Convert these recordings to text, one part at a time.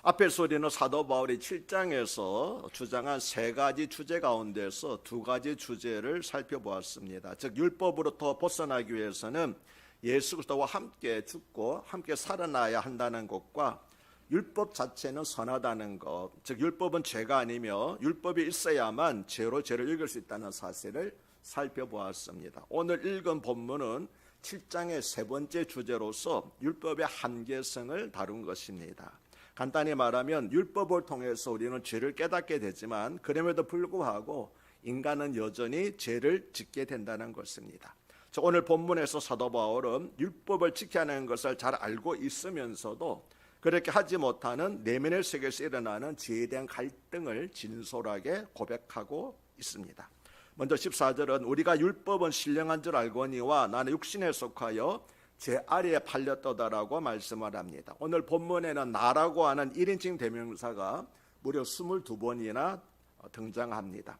앞에서 우리는 사도 바울이 7장에서 주장한 세 가지 주제 가운데서 두 가지 주제를 살펴보았습니다. 즉 율법으로부터 벗어나기 위해서는 예수 그리스도와 함께 죽고 함께 살아나야 한다는 것과 율법 자체는 선하다는 것, 즉 율법은 죄가 아니며 율법이 있어야만 죄로 죄를 이길 수 있다는 사실을 살펴보았습니다. 오늘 읽은 본문은 7장의 세 번째 주제로서 율법의 한계성을 다룬 것입니다. 간단히 말하면 율법을 통해서 우리는 죄를 깨닫게 되지만 그럼에도 불구하고 인간은 여전히 죄를 짓게 된다는 것입니다. 오늘 본문에서 사도 바울은 율법을 지켜야 하는 것을 잘 알고 있으면서도 그렇게 하지 못하는 내면의 세계에서 일어나는 죄에 대한 갈등을 진솔하게 고백하고 있습니다. 먼저 14절은 우리가 율법은 신령한 줄 알거니와 나는 육신에 속하여 제 아래에 팔렸도다라고 말씀을 합니다. 오늘 본문에는 나라고 하는 1인칭 대명사가 무려 22번이나 등장합니다.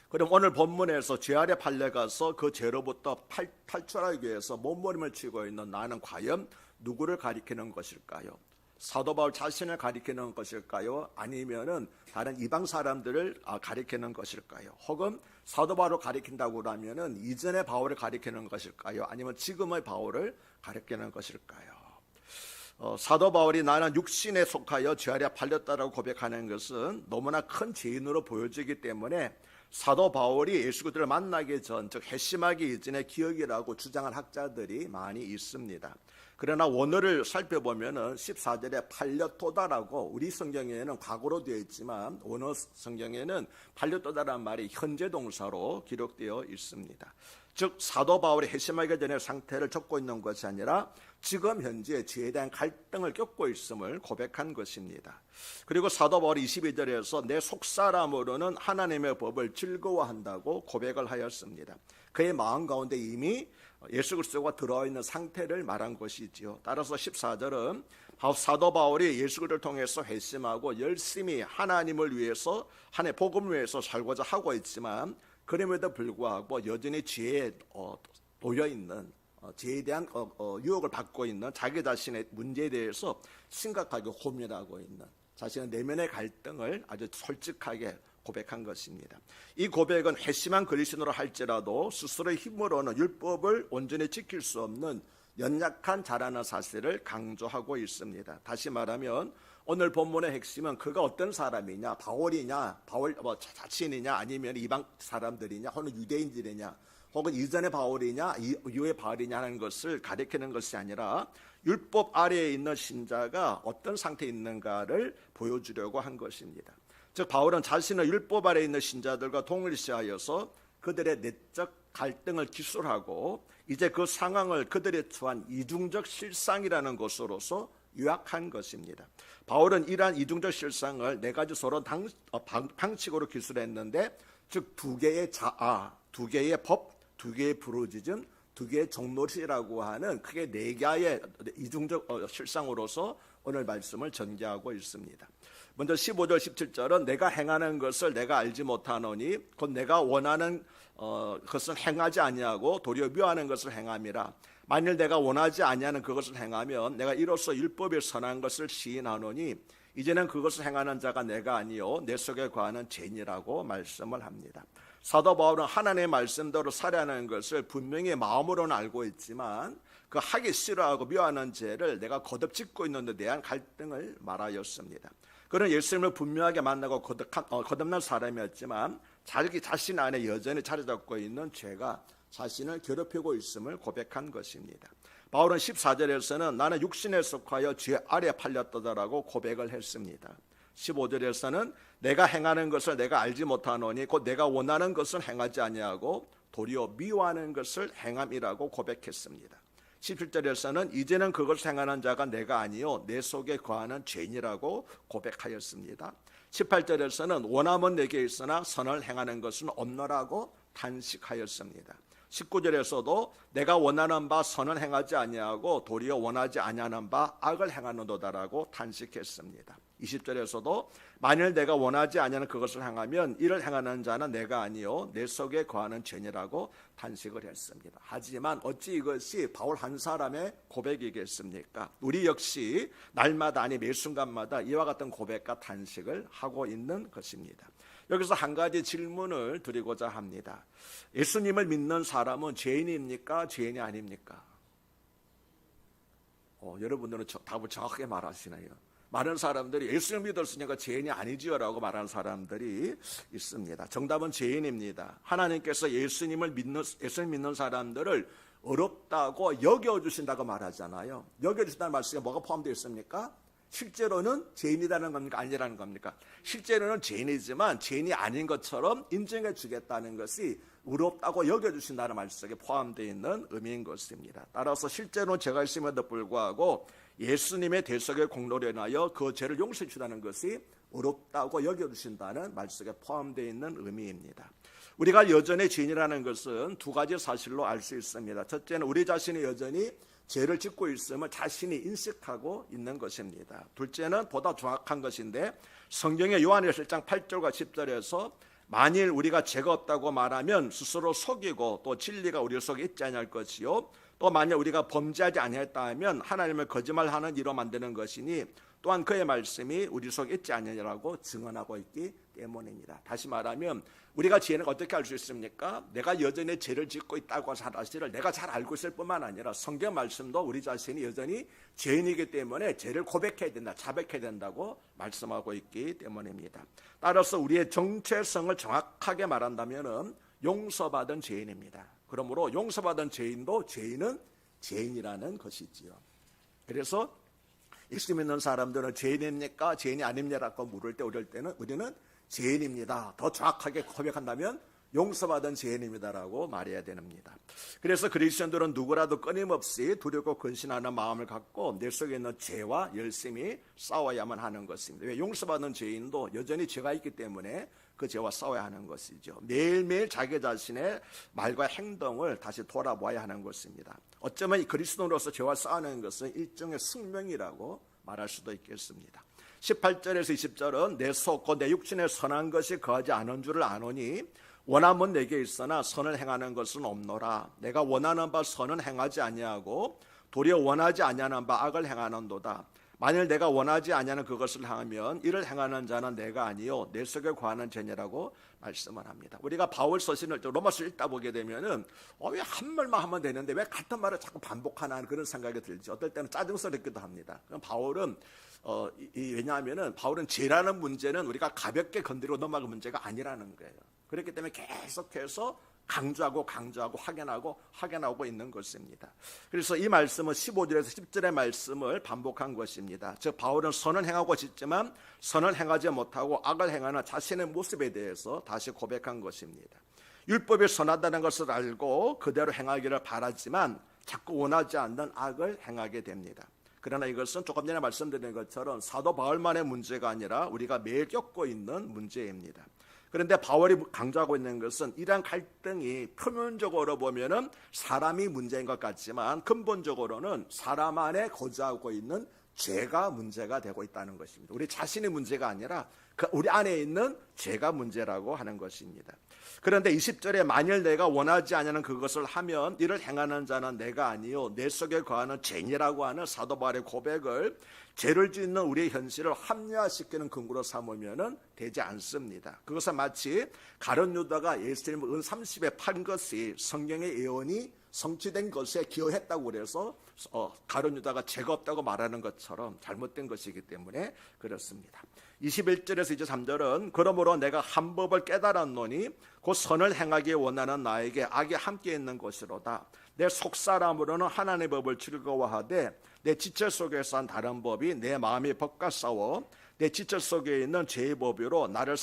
그럼 오늘 본문에서 죄 아래 팔려가서 그 죄로부터 탈출하기 위해서 몸부림을 치고 있는 나는 과연 누구를 가리키는 것일까요? 사도 바울 자신을 가리키는 것일까요? 아니면은 다른 이방 사람들을 가리키는 것일까요? 혹은 사도 바울을 가리킨다고 하면은 이전의 바울을 가리키는 것일까요? 아니면 지금의 바울을 가리키는 것일까요? 사도 바울이 나는 육신에 속하여 죄 아래 팔렸다라고 고백하는 것은 너무나 큰 죄인으로 보여지기 때문에 사도 바울이 예수 그리스도를 만나기 전, 즉 회심하기 이전의 기억이라고 주장한 학자들이 많이 있습니다. 그러나 원어를 살펴보면은 14절에 팔렸도다라고 우리 성경에는 과거로 되어 있지만 원어 성경에는 팔렸도다라는 말이 현재 동사로 기록되어 있습니다. 즉 사도 바울이 회심하기 전의 상태를 적고 있는 것이 아니라 지금 현재 죄에 대한 갈등을 겪고 있음을 고백한 것입니다. 그리고 사도 바울이 22절에서 내 속사람으로는 하나님의 법을 즐거워한다고 고백을 하였습니다. 그의 마음 가운데 이미 예수 그리스도가 들어와 있는 상태를 말한 것이지요. 따라서 14절은 사도 바울이 예수 그리스도를 통해서 회심하고 열심히 하나님을 위해서 하나님의 복음을 위해서 살고자 하고 있지만 그럼에도 불구하고 여전히 죄에 놓여 있는 죄에 대한 유혹을 받고 있는 자기 자신의 문제에 대해서 심각하게 고민하고 있는 자신의 내면의 갈등을 아주 솔직하게 고백한 것입니다. 이 고백은 회심한 그리스도로 할지라도 스스로의 힘으로는 율법을 온전히 지킬 수 없는 연약한 자라는 사실을 강조하고 있습니다. 다시 말하면 오늘 본문의 핵심은 그가 어떤 사람이냐, 바울이냐, 바울 자신이냐, 아니면 이방 사람들이냐, 혹은 유대인들이냐, 혹은 이전의 바울이냐, 이후의 바울이냐 하는 것을 가리키는 것이 아니라 율법 아래에 있는 신자가 어떤 상태에 있는가를 보여주려고 한 것입니다. 즉 바울은 자신의 율법 아래에 있는 신자들과 동일시하여서 그들의 내적 갈등을 기술하고 이제 그 상황을 그들이 처한 이중적 실상이라는 것으로서 요약한 것입니다. 바울은 이러한 이중적 실상을 네 가지 서로 방식으로 기술했는데 즉 두 개의 자아, 두 개의 법, 두 개의 부르짖음, 두 개의 종로시라고 하는 크게 네 개의 이중적 실상으로서 오늘 말씀을 전개하고 있습니다. 먼저 15절 17절은 내가 행하는 것을 내가 알지 못하노니 곧 내가 원하는 것을 행하지 아니하고 도리어 미워하는 것을 행함이라. 만일 내가 원하지 아니하는 그것을 행하면 내가 이로써 율법에 선한 것을 시인하노니 이제는 그것을 행하는 자가 내가 아니요 내 속에 거하는 죄니라고 말씀을 합니다. 사도 바울은 하나님의 말씀대로 살아가는 것을 분명히 마음으로는 알고 있지만 그 하기 싫어하고 미워하는 죄를 내가 거듭 짓고 있는 데 대한 갈등을 말하였습니다. 그는 예수님을 분명하게 만나고 거듭난 사람이었지만 자기 자신 안에 여전히 자리 잡고 있는 죄가 자신을 괴롭히고 있음을 고백한 것입니다. 바울은 14절에서는 나는 육신에 속하여 죄 아래 팔렸다라고 고백을 했습니다. 15절에서는 내가 행하는 것을 내가 알지 못하노니 곧 내가 원하는 것을 행하지 아니하고 도리어 미워하는 것을 행함이라고 고백했습니다. 17절에서는 이제는 그것을 행하는 자가 내가 아니요 내 속에 거하는 죄인이라고 고백하였습니다. 18절에서는 원함은 내게 있으나 선을 행하는 것은 없노라고 탄식하였습니다. 19절에서도 내가 원하는 바 선은 행하지 아니하고 도리어 원하지 아니하는 바 악을 행하노도다라고 탄식했습니다. 20절에서도 만일 내가 원하지 아니하는 그것을 행하면 이를 행하는 자는 내가 아니요 내 속에 거하는 죄니라고 탄식을 했습니다. 하지만 어찌 이것이 바울 한 사람의 고백이겠습니까? 우리 역시 날마다 아니 매 순간마다 이와 같은 고백과 탄식을 하고 있는 것입니다. 여기서 한 가지 질문을 드리고자 합니다. 예수님을 믿는 사람은 죄인입니까? 죄인이 아닙니까? 여러분들은 답을 정확하게 말하시나요? 많은 사람들이 예수님 믿었으니까 죄인이 아니지요 라고 말하는 사람들이 있습니다. 정답은 죄인입니다. 하나님께서 예수님 믿는 사람들을 어렵다고 여겨주신다고 말하잖아요. 여겨주신다는 말씀에 뭐가 포함되어 있습니까? 실제로는 죄인이라는 겁니까? 아니라는 겁니까? 실제로는 죄인이지만 죄인이 아닌 것처럼 인정해 주겠다는 것이 의롭다고 여겨주신다는 말씀에 포함되어 있는 의미인 것입니다. 따라서 실제로는 죄가 있음에도 불구하고 예수님의 대속의 공로로 인하여 그 죄를 용서해 주다는 것이 의롭다고 여겨주신다는 말씀에 포함되어 있는 의미입니다. 우리가 여전히 죄인이라는 것은 두 가지 사실로 알 수 있습니다. 첫째는 우리 자신이 여전히 죄를 짓고 있음을 자신이 인식하고 있는 것입니다. 둘째는 보다 정확한 것인데 성경의 요한일서 1장 8절과 10절에서 만일 우리가 죄가 없다고 말하면 스스로 속이고 또 진리가 우리 속에 있지 아니할 것이요 또 만일 우리가 범죄하지 아니했다 하면 하나님을 거짓말하는 이로 만드는 것이니 또한 그의 말씀이 우리 속에 있지 아니하라고 증언하고 있기 때문입니다. 다시 말하면 우리가 죄는 어떻게 알 수 있습니까? 내가 여전히 죄를 짓고 있다고 하는 사실을 내가 잘 알고 있을 뿐만 아니라 성경 말씀도 우리 자신이 여전히 죄인이기 때문에 죄를 고백해야 된다, 자백해야 된다고 말씀하고 있기 때문입니다. 따라서 우리의 정체성을 정확하게 말한다면 용서받은 죄인입니다. 그러므로 용서받은 죄인도 죄인은 죄인이라는 것이지요. 그래서 예수 믿는 사람들은 죄인입니까? 죄인이 아닙니다라고 물을 때 우리는 죄인입니다. 더 정확하게 고백한다면 용서받은 죄인입니다라고 말해야 됩니다. 그래서 그리스도인들은 누구라도 끊임없이 두렵고 근신하는 마음을 갖고 내 속에 있는 죄와 열심히 싸워야만 하는 것입니다. 왜? 용서받은 죄인도 여전히 죄가 있기 때문에 그 죄와 싸워야 하는 것이죠. 매일매일 자기 자신의 말과 행동을 다시 돌아보아야 하는 것입니다. 어쩌면 그리스도인으로서 죄와 싸우는 것은 일종의 숙명이라고 말할 수도 있겠습니다. 18절에서 20절은 내 속 곧 내 육신에 선한 것이 거하지 않은 줄을 아노니 원함은 내게 있으나 선을 행하는 것은 없노라. 내가 원하는 바 선은 행하지 아니하고 도리어 원하지 아니하는 바 악을 행하는도다. 만일 내가 원하지 아니하는 그것을 하면 이를 행하는 자는 내가 아니요 내 속에 거하는 죄니라고 말씀을 합니다. 우리가 바울 서신을 로마서 읽다 보게 되면은 왜 한 말만 하면 되는데 왜 같은 말을 자꾸 반복하나 그런 생각이 들지. 어떨 때는 짜증스럽기도 합니다. 그럼 바울은 왜냐하면은 바울은 죄라는 문제는 우리가 가볍게 건드리고 넘어갈 문제가 아니라는 거예요. 그렇기 때문에 계속해서 강조하고 확인하고 있는 것입니다. 그래서 이 말씀은 15절에서 10절의 말씀을 반복한 것입니다. 즉 바울은 선을 행하고 싶지만 선을 행하지 못하고 악을 행하는 자신의 모습에 대해서 다시 고백한 것입니다. 율법이 선하다는 것을 알고 그대로 행하기를 바라지만 자꾸 원하지 않는 악을 행하게 됩니다. 그러나 이것은 조금 전에 말씀드린 것처럼 사도 바울만의 문제가 아니라 우리가 매일 겪고 있는 문제입니다. 그런데 바울이 강조하고 있는 것은 이러한 갈등이 표면적으로 보면은 사람이 문제인 것 같지만 근본적으로는 사람 안에 거주하고 있는 죄가 문제가 되고 있다는 것입니다. 우리 자신의 문제가 아니라 우리 안에 있는 죄가 문제라고 하는 것입니다. 그런데 20절에 만일 내가 원하지 않는 그것을 하면 이를 행하는 자는 내가 아니요 내 속에 거하는 죄니라고 하는 사도 바울의 고백을 죄를 짓는 우리의 현실을 합리화시키는 근거로 삼으면 되지 않습니다. 그것은 마치 가룟 유다가 예수님을 은 30에 판 것이 성경의 예언이 성취된 것에 기여했다고 그래서 가룟 유다가 죄가 없다고 말하는 것처럼 잘못된 것이기 때문에 그렇습니다. 21절에서 23절은 그러므로 내가 한 법을 깨달았노니 곧 선을 행하기 원하는 나에게 악이 함께 있는 것이로다. 내 속사람으로는 하나님의 법을 즐거워하되 내 지체 속에서 한 다른 법이 내 마음의 법과 싸워 내 지체 속에 있는 죄의 법으로 나를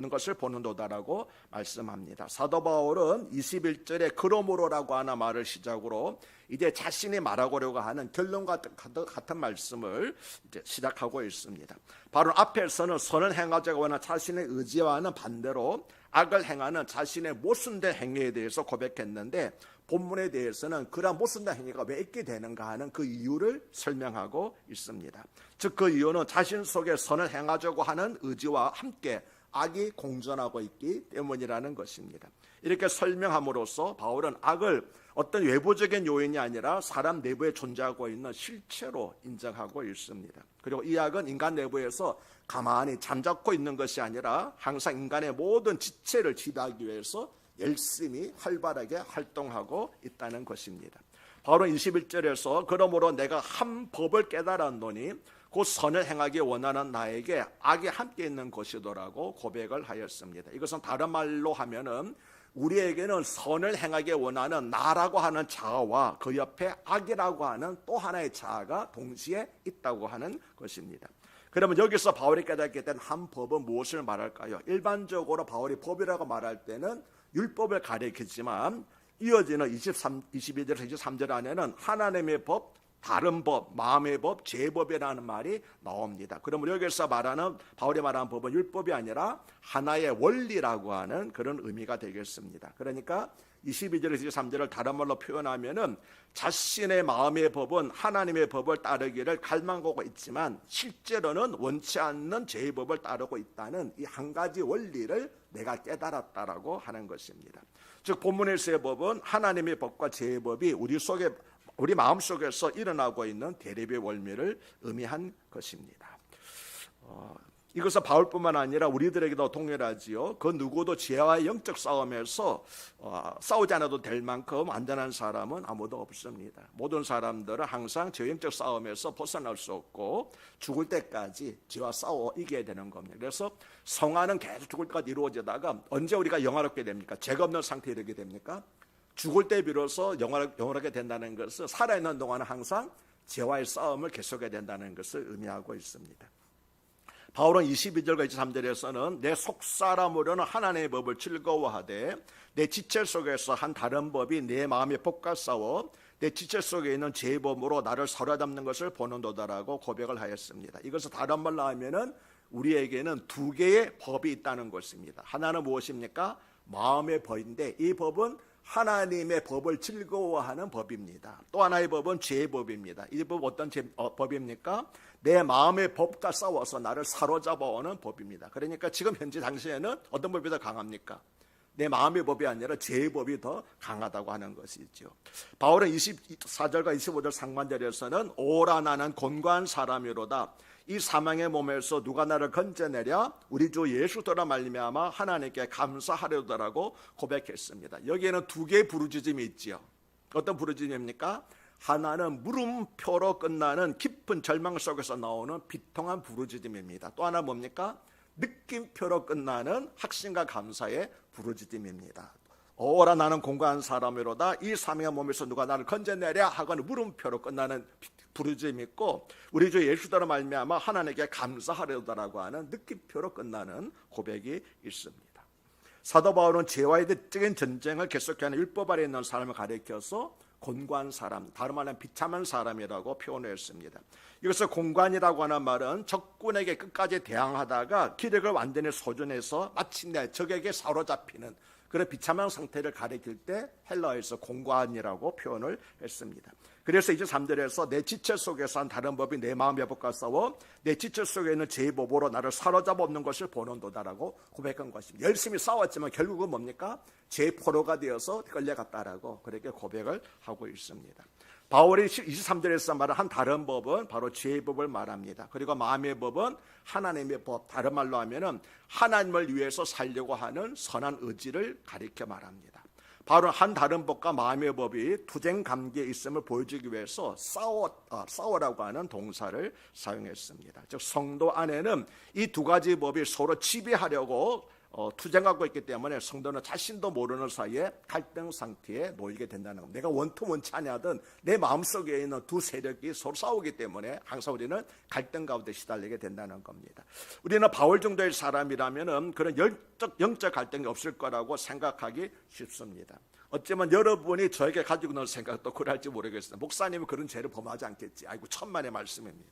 것을 보는도다라고 말씀합니다. 사도 바울은 21절에 그러므로라고 하는 말을 시작으로 이제 자신이 말하고려고 하는 결론과 같은 말씀을 이제 시작하고 있습니다. 바로 앞에서는 선을 행하자고 하는 자신의 의지와는 반대로 악을 행하는 자신의 모순된 행위에 대해서 고백했는데, 본문에 대해서는 그러한 모순된 행위가 왜 있게 되는가 하는 그 이유를 설명하고 있습니다. 즉 그 이유는 자신 속에 선을 행하자고 하는 의지와 함께 악이 공존하고 있기 때문이라는 것입니다. 이렇게 설명함으로써 바울은 악을 어떤 외부적인 요인이 아니라 사람 내부에 존재하고 있는 실체로 인정하고 있습니다. 그리고 이 악은 인간 내부에서 가만히 잠자코 있는 것이 아니라 항상 인간의 모든 지체를 지배하기 위해서 열심히 활발하게 활동하고 있다는 것입니다. 바울은 21절에서 그러므로 내가 한 법을 깨달았노니 곧 선을 행하기 원하는 나에게 악이 함께 있는 것이더라고 고백을 하였습니다. 이것은 다른 말로 하면은 우리에게는 선을 행하기 원하는 나라고 하는 자아와 그 옆에 악이라고 하는 또 하나의 자아가 동시에 있다고 하는 것입니다. 그러면 여기서 바울이 깨닫게 된 한 법은 무엇을 말할까요? 일반적으로 바울이 법이라고 말할 때는 율법을 가리키지만 이어지는 22절에서 23절 안에는 하나님의 법, 다른 법, 마음의 법, 제법이라는 말이 나옵니다. 그러면 여기서 말하는 바울이 말하는 법은 율법이 아니라 하나의 원리라고 하는 그런 의미가 되겠습니다. 그러니까 22절에서 23절을 다른 말로 표현하면은 자신의 마음의 법은 하나님의 법을 따르기를 갈망하고 있지만 실제로는 원치 않는 제법을 따르고 있다는 이 한 가지 원리를 내가 깨달았다라고 하는 것입니다. 즉 본문에서의 법은 하나님의 법과 제법이 우리 마음속에서 일어나고 있는 대립의 원리를 의미한 것입니다. 이것은 바울뿐만 아니라 우리들에게도 동일하지요. 그 누구도 죄와의 영적 싸움에서 싸우지 않아도 될 만큼 안전한 사람은 아무도 없습니다. 모든 사람들은 항상 죄 영적 싸움에서 벗어날 수 없고 죽을 때까지 죄와 싸워 이겨야 되는 겁니다. 그래서 성화는 계속 죽을 때까지 이루어지다가 언제 우리가 영화롭게 됩니까? 죄가 없는 상태에 이르게 됩니까? 죽을 때 비로소 영원하게 된다는 것은 살아있는 동안은 항상 죄와의 싸움을 계속해야 된다는 것을 의미하고 있습니다. 바울은 22절과 23절에서는 내 속사람으로는 하나님의 법을 즐거워하되 내 지체 속에서 한 다른 법이 내 마음에 법과 싸워 내 지체 속에 있는 죄법으로 나를 사로잡는 것을 보는도다라고 고백을 하였습니다. 이것을 다른 말로 하면은 우리에게는 두 개의 법이 있다는 것입니다. 하나는 무엇입니까? 마음의 법인데 이 법은 하나님의 법을 즐거워하는 법입니다. 또 하나의 법은 죄의 법입니다. 이 법 어떤 법입니까? 내 마음의 법과 싸워서 나를 사로잡아오는 법입니다. 그러니까 지금 현재 당시에는 어떤 법이 더 강합니까? 내 마음의 법이 아니라 죄의 법이 더 강하다고 하는 것이죠. 바울은 24절과 25절 상반절에서는 오라 나는 곤고한 사람이로다. 이 사망의 몸에서 누가 나를 건져내랴? 우리 주 예수더라 말미암아 하나님께 감사하려더라고 고백했습니다. 여기에는 두 개의 부르짖음이 있지요. 어떤 부르짖음입니까? 하나는 물음표로 끝나는 깊은 절망 속에서 나오는 비통한 부르짖음입니다. 또 하나 뭡니까? 느낌표로 끝나는 확신과 감사의 부르짖음입니다. 오라 나는 공고한 사람이로다. 이 사망의 몸에서 누가 나를 건져내랴 하고는 물음표로 끝나는 부르짖음이 있고 우리 주 예수더라 말미암아 하나님께 감사하려다라고 하는 느낌표로 끝나는 고백이 있습니다. 사도 바울은 죄와의 적인 전쟁을 계속하는 율법 아래 있는 사람을 가리켜서 곤고한 사람, 다른 말은 비참한 사람이라고 표현했습니다. 이것을 곤고한이라고 하는 말은 적군에게 끝까지 대항하다가 기력을 완전히 소진해서 마침내 적에게 사로잡히는 그런 비참한 상태를 가리킬 때 헬라어에서 곤고한이라고 표현을 했습니다. 그래서 이제 3절에서 내 지체 속에서 한 다른 법이 내 마음의 법과 싸워 내 지체 속에 있는 죄의 법으로 나를 사로잡아 없는 것을 보는도다라고 고백한 것입니다. 열심히 싸웠지만 결국은 뭡니까? 죄의 포로가 되어서 끌려갔다라고 그렇게 고백을 하고 있습니다. 바울이 23절에서 말한 한 다른 법은 바로 죄의 법을 말합니다. 그리고 마음의 법은 하나님의 법, 다른 말로 하면은 하나님을 위해서 살려고 하는 선한 의지를 가리켜 말합니다. 바로 한 다른 법과 마음의 법이 투쟁 관계에 있음을 보여주기 위해서 싸워라고 하는 동사를 사용했습니다. 즉 성도 안에는 이 두 가지 법이 서로 지배하려고 투쟁하고 있기 때문에 성도는 자신도 모르는 사이에 갈등 상태에 놓이게 된다는 겁니다. 내가 원치 아니하든 내 마음속에 있는 두 세력이 서로 싸우기 때문에 항상 우리는 갈등 가운데 시달리게 된다는 겁니다. 우리는 바울 정도의 사람이라면 그런 영적 갈등이 없을 거라고 생각하기 쉽습니다. 어쩌면 여러분이 저에게 가지고 있는 생각도 그럴지 모르겠어요. 목사님은 그런 죄를 범하지 않겠지. 아이고, 천만의 말씀입니다.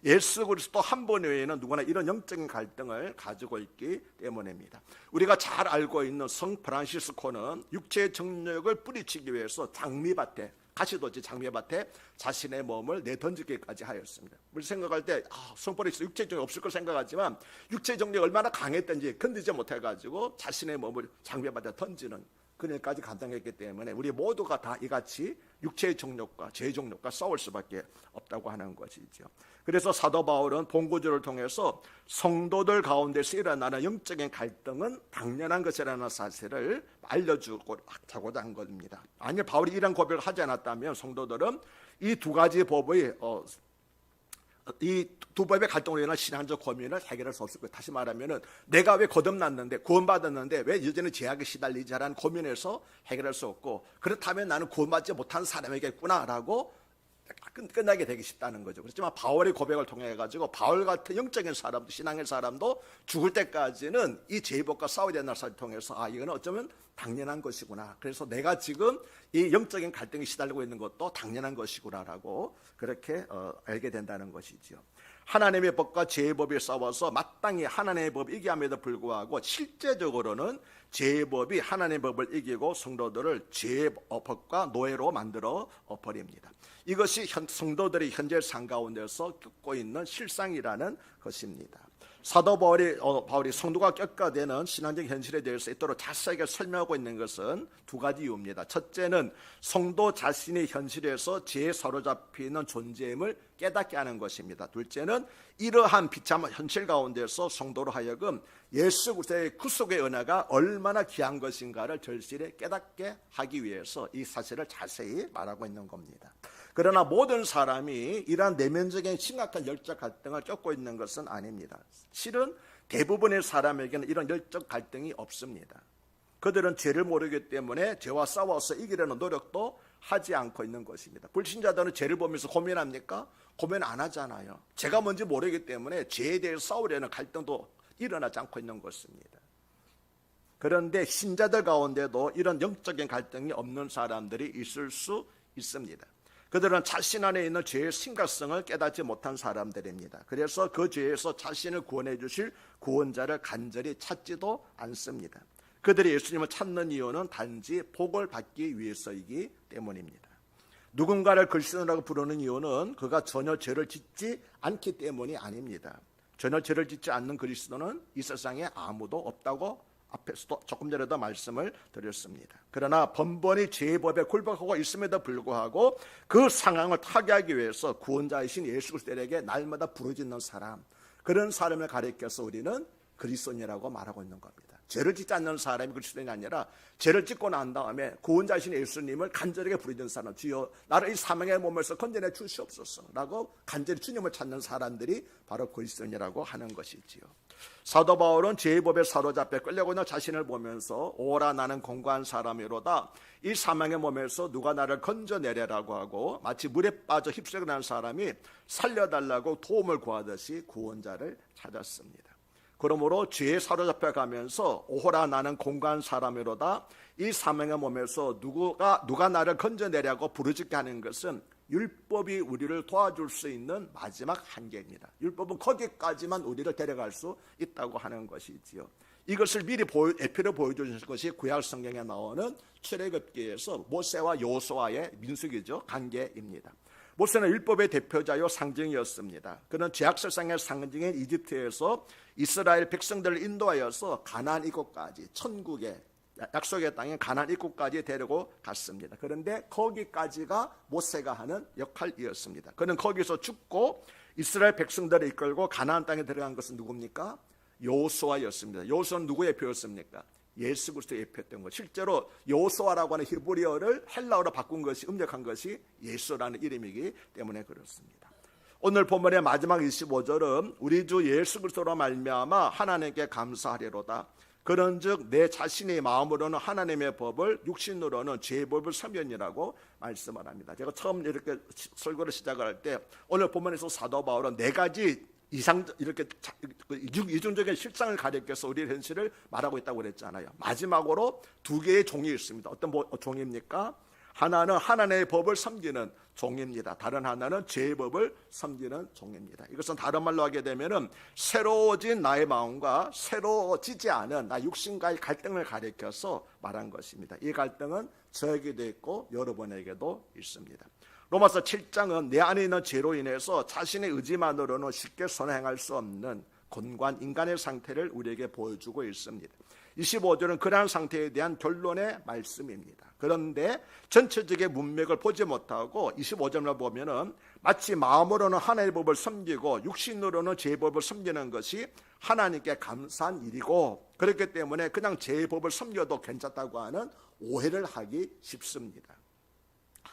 예수 그리스도 한 분 외에는 누구나 이런 영적인 갈등을 가지고 있기 때문입니다. 우리가 잘 알고 있는 성 프란시스코는 육체의 정욕을 뿌리치기 위해서 장미밭에, 가시돋이 장미밭에 자신의 몸을 내던지기까지 하였습니다. 우리 생각할 때 성 프란시스코 육체의 정욕이 없을 걸 생각하지만 육체의 정욕이 얼마나 강했던지 건드지 못해가지고 자신의 몸을 장미밭에 던지는 그날까지 감당했기 때문에 우리 모두가 다 이같이 육체의 정욕과 죄의 정욕과 싸울 수밖에 없다고 하는 것이죠. 그래서 사도 바울은 본구절을 통해서 성도들 가운데서 일어나는 영적인 갈등은 당연한 것이라는 사실을 알려주고자 한 겁니다. 만약 바울이 이런 고백을 하지 않았다면 성도들은 이 두 가지 법의 이 두 법의 갈등으로 인한 신앙적 고민을 해결할 수 없을 거예요. 다시 말하면 내가 왜 거듭났는데 구원받았는데 왜 여전히 죄악에 시달리지 라는 고민에서 해결할 수 없고, 그렇다면 나는 구원받지 못한 사람이겠구나라고 끝나게 되기 쉽다는 거죠. 그렇지만 바울의 고백을 통해 가지고 바울 같은 영적인 사람도, 신앙의 사람도 죽을 때까지는 이 죄법과 싸워야 되는 사람을 통해서 이거는 어쩌면 당연한 것이구나. 그래서 내가 지금 이 영적인 갈등이 시달리고 있는 것도 당연한 것이구나라고 그렇게 알게 된다는 것이죠. 하나님의 법과 죄의 법이 싸워서 마땅히 하나님의 법을 이기함에도 불구하고 실제적으로는 죄의 법이 하나님의 법을 이기고 성도들을 죄의 법과 노예로 만들어 버립니다. 이것이 성도들이 현재 삶 가운데서 겪고 있는 실상이라는 것입니다. 사도 바울이 성도가 겪어되는 신앙적 현실에 대해서 이토록 자세하게 설명하고 있는 것은 두 가지 이유입니다. 첫째는 성도 자신의 현실에서 죄에 사로잡히는 존재임을 깨닫게 하는 것입니다. 둘째는 이러한 비참한 현실 가운데서 성도로 하여금 예수 그리스도의 구속의 은혜가 얼마나 귀한 것인가를 절실히 깨닫게 하기 위해서 이 사실을 자세히 말하고 있는 겁니다. 그러나 모든 사람이 이러한 내면적인 심각한 열적 갈등을 겪고 있는 것은 아닙니다. 실은 대부분의 사람에게는 이런 열적 갈등이 없습니다. 그들은 죄를 모르기 때문에 죄와 싸워서 이기려는 노력도 하지 않고 있는 것입니다. 불신자들은 죄를 보면서 고민합니까? 고민 안 하잖아요. 죄가 뭔지 모르기 때문에 죄에 대해 싸우려는 갈등도 일어나지 않고 있는 것입니다. 그런데 신자들 가운데도 이런 영적인 갈등이 없는 사람들이 있을 수 있습니다. 그들은 자신 안에 있는 죄의 심각성을 깨닫지 못한 사람들입니다. 그래서 그 죄에서 자신을 구원해 주실 구원자를 간절히 찾지도 않습니다. 그들이 예수님을 찾는 이유는 단지 복을 받기 위해서이기 때문입니다. 누군가를 그리스도라고 부르는 이유는 그가 전혀 죄를 짓지 않기 때문이 아닙니다. 전혀 죄를 짓지 않는 그리스도는 이 세상에 아무도 없다고 앞에서도 조금 전에도 말씀을 드렸습니다. 그러나 번번이 죄의 법에 굴복하고 있음에도 불구하고 그 상황을 타개하기 위해서 구원자이신 예수 그리스도에게 날마다 부르짖는 사람, 그런 사람을 가리켜서 우리는 그리스도인이라고 말하고 있는 겁니다. 죄를 짓지 않는 사람이 그리스도인이 아니라 죄를 짓고 난 다음에 구원자이신 예수님을 간절하게 부르짖는 사람, 주여 나를 이 사망의 몸에서 건져내 주시옵소서 라고 간절히 주님을 찾는 사람들이 바로 그리스도인이라고 하는 것이지요. 사도 바울은 죄의 법에 사로잡혀 끌려고 있는 자신을 보면서 오라 나는 공고한 사람이로다, 이 사망의 몸에서 누가 나를 건져내려라고 하고 마치 물에 빠져 휩쓸려가는 사람이 살려달라고 도움을 구하듯이 구원자를 찾았습니다. 그러므로 죄에 사로잡혀 가면서 오호라 나는 공고한 사람이로다, 이 사망의 몸에서 누가 나를 건져내려고 부르짖게 하는 것은 율법이 우리를 도와줄 수 있는 마지막 한계입니다. 율법은 거기까지만 우리를 데려갈 수 있다고 하는 것이지요. 이것을 미리 예표로 보여주는 것이 구약 성경에 나오는 출애굽기에서 모세와 여호수아의 민수기죠, 관계입니다. 모세는 율법의 대표자요 상징이었습니다. 그는 죄악세상의 상징인 이집트에서 이스라엘 백성들을 인도하여서 가나안 이곳까지, 천국의 약속의 땅인 가나안 입구까지 데리고 갔습니다. 그런데 거기까지가 모세가 하는 역할이었습니다. 그는 거기서 죽고 이스라엘 백성들을 이끌고 가나안 땅에 들어간 것은 누굽니까? 여호수아였습니다. 여호수아는 누구의 표였습니까? 예수 그리스도의 예표였던 것. 실제로 여호수아라고 하는 히브리어를 헬라어로 바꾼 것이, 음력한 것이 예수라는 이름이기 때문에 그렇습니다. 오늘 본문의 마지막 25절은 우리 주 예수 그리스도로 말미암아 하나님께 감사하리로다, 그런즉 내 자신의 마음으로는 하나님의 법을, 육신으로는 죄의 법을 섬겼니라고 말씀을 합니다. 제가 처음 이렇게 설교를 시작을 할 때 오늘 본문에서 사도 바울은 네 가지 이렇게 이중적인 실상을 가리켜서 우리 현실을 말하고 있다고 그랬잖아요. 마지막으로 두 개의 종이 있습니다. 어떤 종입니까? 하나는 하나님의 법을 섬기는 종입니다. 다른 하나는 죄의 법을 섬기는 종입니다. 이것은 다른 말로 하게 되면은 새로워진 나의 마음과 새로워지지 않은 나 육신과의 갈등을 가리켜서 말한 것입니다. 이 갈등은 저에게도 있고 여러분에게도 있습니다. 로마서 7장은 내 안에 있는 죄로 인해서 자신의 의지만으로는 쉽게 선행할 수 없는 곤고한 인간의 상태를 우리에게 보여주고 있습니다. 25절은 그러한 상태에 대한 결론의 말씀입니다. 그런데 전체적인 문맥을 보지 못하고 25절을 보면은 마치 마음으로는 하나님의 법을 섬기고 육신으로는 죄의 법을 섬기는 것이 하나님께 감사한 일이고, 그렇기 때문에 그냥 죄의 법을 섬겨도 괜찮다고 하는 오해를 하기 쉽습니다.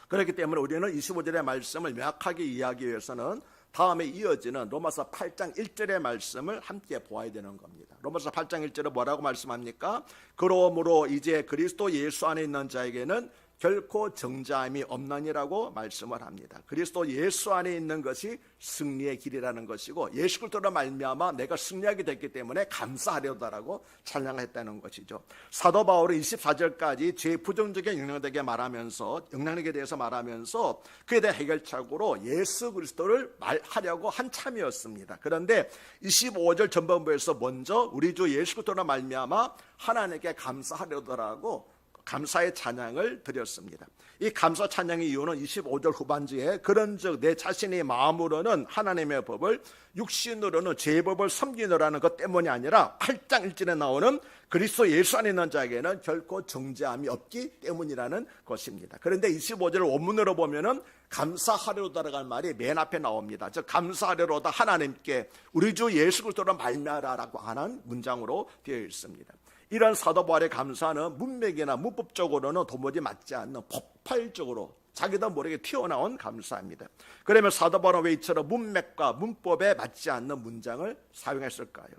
그렇기 때문에 우리는 25절의 말씀을 명확하게 이해하기 위해서는 다음에 이어지는 로마서 8장 1절의 말씀을 함께 보아야 되는 겁니다. 로마서 8장 1절은 뭐라고 말씀합니까? 그러므로 이제 그리스도 예수 안에 있는 자에게는 결코 정죄함이 없느니라고 말씀을 합니다. 그리스도 예수 안에 있는 것이 승리의 길이라는 것이고, 예수 그리스도로 말미암아 내가 승리하게 됐기 때문에 감사하려다라고 찬양했다는 것이죠. 사도 바울은 24절까지 죄의 부정적인 영향력에 대해서 말하면서 그에 대한 해결책으로 예수 그리스도를 말하려고 한참이었습니다. 그런데 25절 전반부에서 먼저 우리 주 예수 그리스도로 말미암아 하나님께 감사하려다라고 감사의 찬양을 드렸습니다. 이 감사 찬양의 이유는 25절 후반부에 그런즉 내 자신의 마음으로는 하나님의 법을, 육신으로는 죄의 법을 섬기노라는 것 때문이 아니라 8장 1절에 나오는 그리스도 예수 안에 있는 자에게는 결코 정죄함이 없기 때문이라는 것입니다. 그런데 25절을 원문으로 보면은 감사하려다라는 말이 맨 앞에 나옵니다. 즉 감사하려다 하나님께 우리 주 예수 그리스도로 말미암아라고 하는 문장으로 되어 있습니다. 이런 사도 바울의 감사는 문맥이나 문법적으로는 도무지 맞지 않는 폭발적으로 자기도 모르게 튀어나온 감사입니다. 그러면 사도 바울은 왜 이처럼 문맥과 문법에 맞지 않는 문장을 사용했을까요?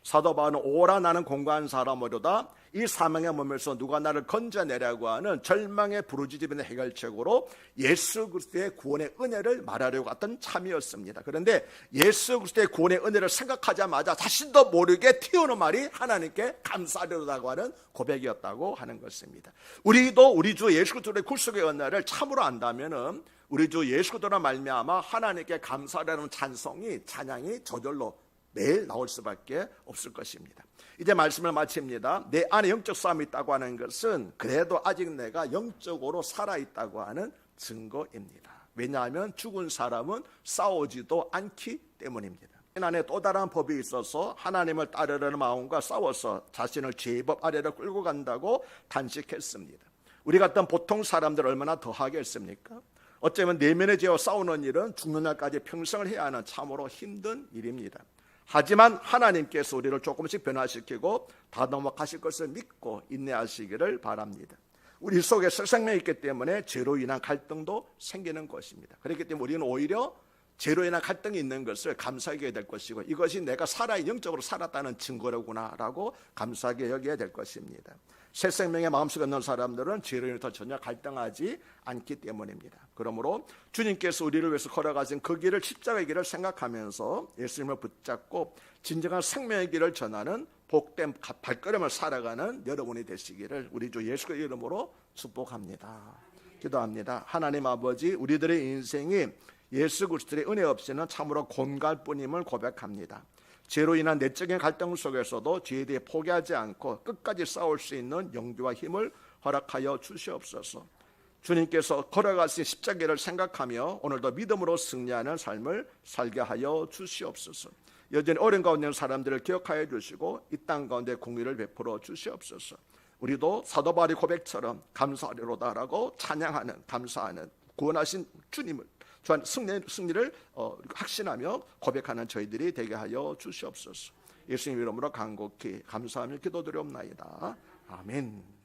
사도 바울은 오라 나는 공고한 사람으로다 이 사망의 몸에서 누가 나를 건져내려고 하는 절망의 부르짖음의 해결책으로 예수 그리스도의 구원의 은혜를 말하려고 했던 참이었습니다. 그런데 예수 그리스도의 구원의 은혜를 생각하자마자 자신도 모르게 튀어나온 말이 하나님께 감사하려고 하는 고백이었다고 하는 것입니다. 우리도 우리 주 예수 그리스도의 구속의 은혜를 참으로 안다면은 우리 주 예수 그리스도로 말미암아 하나님께 감사하려는 찬양이 저절로 매일 나올 수밖에 없을 것입니다. 이제 말씀을 마칩니다. 내 안에 영적 싸움이 있다고 하는 것은 그래도 아직 내가 영적으로 살아있다고 하는 증거입니다. 왜냐하면 죽은 사람은 싸우지도 않기 때문입니다. 안에 또 다른 법이 있어서 하나님을 따르려는 마음과 싸워서 자신을 죄의 법 아래로 끌고 간다고 단식했습니다. 우리 같은 보통 사람들 얼마나 더 하겠습니까? 어쩌면 내면의 죄와 싸우는 일은 죽는 날까지 평생을 해야 하는 참으로 힘든 일입니다. 하지만 하나님께서 우리를 조금씩 변화시키고 다 넘어가실 것을 믿고 인내하시기를 바랍니다. 우리 속에 새 생명이 있기 때문에 죄로 인한 갈등도 생기는 것입니다. 그렇기 때문에 우리는 오히려 죄로 인한 갈등이 있는 것을 감사하게 될 것이고, 이것이 내가 영적으로 살았다는 증거로구나라고 감사하게 여겨야 될 것입니다. 새 생명의 마음속에 있는 사람들은 죄로 인해서 전혀 갈등하지 않기 때문입니다. 그러므로 주님께서 우리를 위해서 걸어가신 그 길을, 십자가의 길을 생각하면서 예수님을 붙잡고 진정한 생명의 길을 전하는 복된 발걸음을 살아가는 여러분이 되시기를 우리 주 예수의 이름으로 축복합니다. 기도합니다. 하나님 아버지, 우리들의 인생이 예수 그리스도의 은혜 없이는 참으로 곤갈 뿐임을 고백합니다. 죄로 인한 내적인 갈등 속에서도 죄에 대해 포기하지 않고 끝까지 싸울 수 있는 용기와 힘을 허락하여 주시옵소서. 주님께서 걸어가신 십자가를 생각하며 오늘도 믿음으로 승리하는 삶을 살게 하여 주시옵소서. 여전히 어려운 가운데 있는 사람들을 기억하여 주시고 이 땅 가운데 공의를 베풀어 주시옵소서. 우리도 사도 바울의 고백처럼 감사하리로다라고 찬양하는, 감사하는 구원하신 주님을, 승리를 확신하며 고백하는 저희들이 되게 하여 주시옵소서. 예수님 이름으로 간곡히 감사하며 기도드리옵나이다. 아멘.